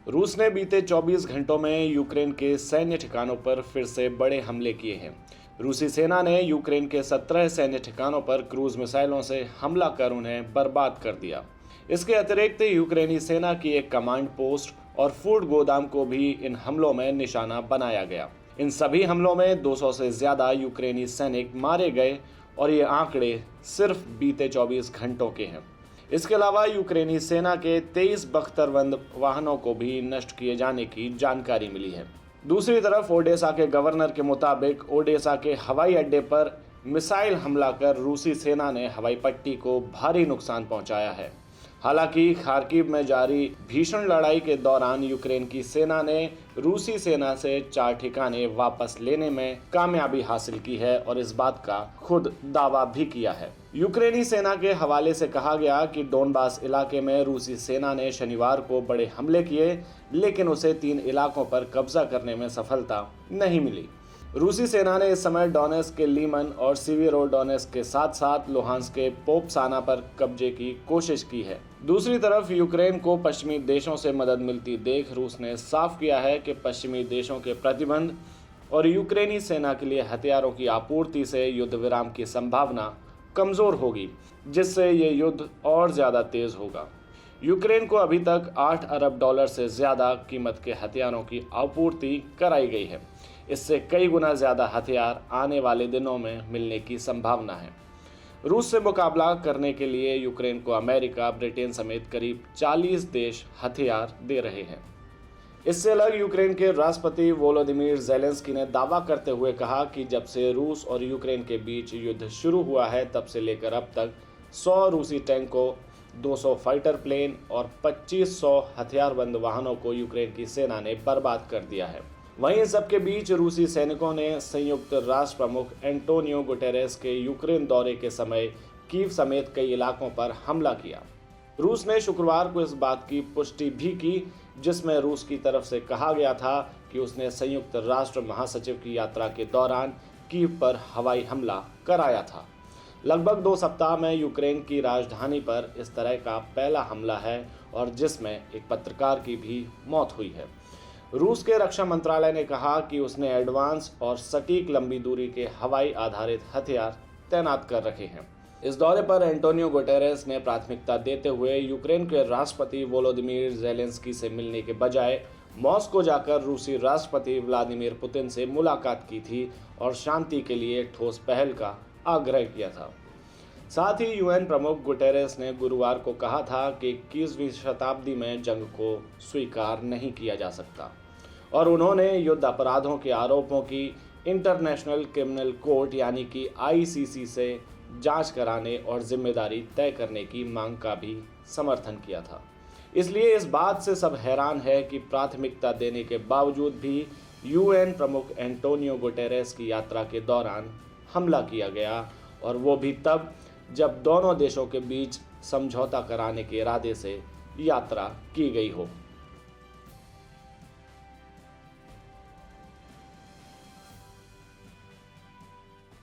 रूस ने बीते 24 घंटों में यूक्रेन के सैन्य ठिकानों पर फिर से बड़े हमले किए हैं। रूसी सेना ने यूक्रेन के 17 सैन्य ठिकानों पर क्रूज मिसाइलों से हमला कर उन्हें बर्बाद कर दिया। इसके अतिरिक्त यूक्रेनी सेना की एक कमांड पोस्ट और फूड गोदाम को भी इन हमलों में निशाना बनाया गया। इन सभी हमलों में 200 से ज्यादा यूक्रेनी सैनिक मारे गए और ये आंकड़े सिर्फ बीते 24 घंटों के हैं। इसके अलावा यूक्रेनी सेना के 23 बख्तरबंद वाहनों को भी नष्ट किए जाने की जानकारी मिली है। दूसरी तरफ ओडेसा के गवर्नर के मुताबिक ओडेसा के हवाई अड्डे पर मिसाइल हमला कर रूसी सेना ने हवाई पट्टी को भारी नुकसान पहुंचाया है। हालांकि खार्किव में जारी भीषण लड़ाई के दौरान यूक्रेन की सेना ने रूसी सेना से 4 ठिकाने वापस लेने में कामयाबी हासिल की है और इस बात का खुद दावा भी किया है। यूक्रेनी सेना के हवाले से कहा गया कि डोनबास इलाके में रूसी सेना ने शनिवार को बड़े हमले किए, लेकिन उसे 3 इलाकों पर कब्जा करने में सफलता नहीं मिली। रूसी सेना ने इस समय डोनेस्क के लीमन और सीवेरोडोनेस्क के साथ साथ लुहांस्क के पोपसाना पर कब्जे की कोशिश की है। दूसरी तरफ यूक्रेन को पश्चिमी देशों से मदद मिलती देख रूस ने साफ किया है कि पश्चिमी देशों के प्रतिबंध और यूक्रेनी सेना के लिए हथियारों की आपूर्ति से युद्ध विराम की संभावना कमजोर होगी, जिससे ये युद्ध और ज्यादा तेज होगा। यूक्रेन को अभी तक $8 अरब से ज्यादा कीमत के हथियारों की आपूर्ति कराई गई है। इससे कई गुना ज्यादा हथियार आने वाले दिनों में मिलने की संभावना है। रूस से मुकाबला करने के लिए यूक्रेन को अमेरिका, ब्रिटेन समेत करीब 40 देश हथियार दे रहे हैं। इससे अलग यूक्रेन के राष्ट्रपति वोलोदिमीर ज़ेलेंस्की ने दावा करते हुए कहा कि जब से रूस और यूक्रेन के बीच युद्ध शुरू हुआ है तब से लेकर अब तक 100 रूसी टैंकों, 200 फाइटर प्लेन और 2500 हथियारबंद वाहनों को यूक्रेन की सेना ने बर्बाद कर दिया है। वहीं सबके बीच रूसी सैनिकों ने संयुक्त राष्ट्र प्रमुख एंटोनियो गुटेरेस के यूक्रेन दौरे के समय कीव समेत कई इलाकों पर हमला किया। रूस ने शुक्रवार को इस बात की पुष्टि भी की, जिसमें रूस की तरफ से कहा गया था कि उसने संयुक्त राष्ट्र महासचिव की यात्रा के दौरान कीव पर हवाई हमला कराया था। लगभग 2 सप्ताह में यूक्रेन की राजधानी पर इस तरह का पहला हमला है और जिसमें एक पत्रकार की भी मौत हुई है। रूस के रक्षा मंत्रालय ने कहा कि उसने एडवांस और सटीक लंबी दूरी के हवाई आधारित हथियार तैनात कर रखे हैं। इस दौरे पर एंटोनियो गुटेरेस ने प्राथमिकता देते हुए यूक्रेन के राष्ट्रपति वोलोदिमीर ज़ेलेंस्की से मिलने के बजाय मॉस्को जाकर रूसी राष्ट्रपति व्लादिमीर पुतिन से मुलाकात की थी और शांति के लिए ठोस पहल का आग्रह किया था। साथ ही यूएन प्रमुख गुटेरेस ने गुरुवार को कहा था कि 21वीं शताब्दी में जंग को स्वीकार नहीं किया जा सकता और उन्होंने युद्ध अपराधों के आरोपों की इंटरनेशनल क्रिमिनल कोर्ट यानी कि आईसीसी से जांच कराने और जिम्मेदारी तय करने की मांग का भी समर्थन किया था। इसलिए इस बात से सब हैरान है कि प्राथमिकता देने के बावजूद भी यूएन प्रमुख एंटोनियो गुटेरेस की यात्रा के दौरान हमला किया गया, और वो भी तब जब दोनों देशों के बीच समझौता कराने के इरादे से यात्रा की गई हो।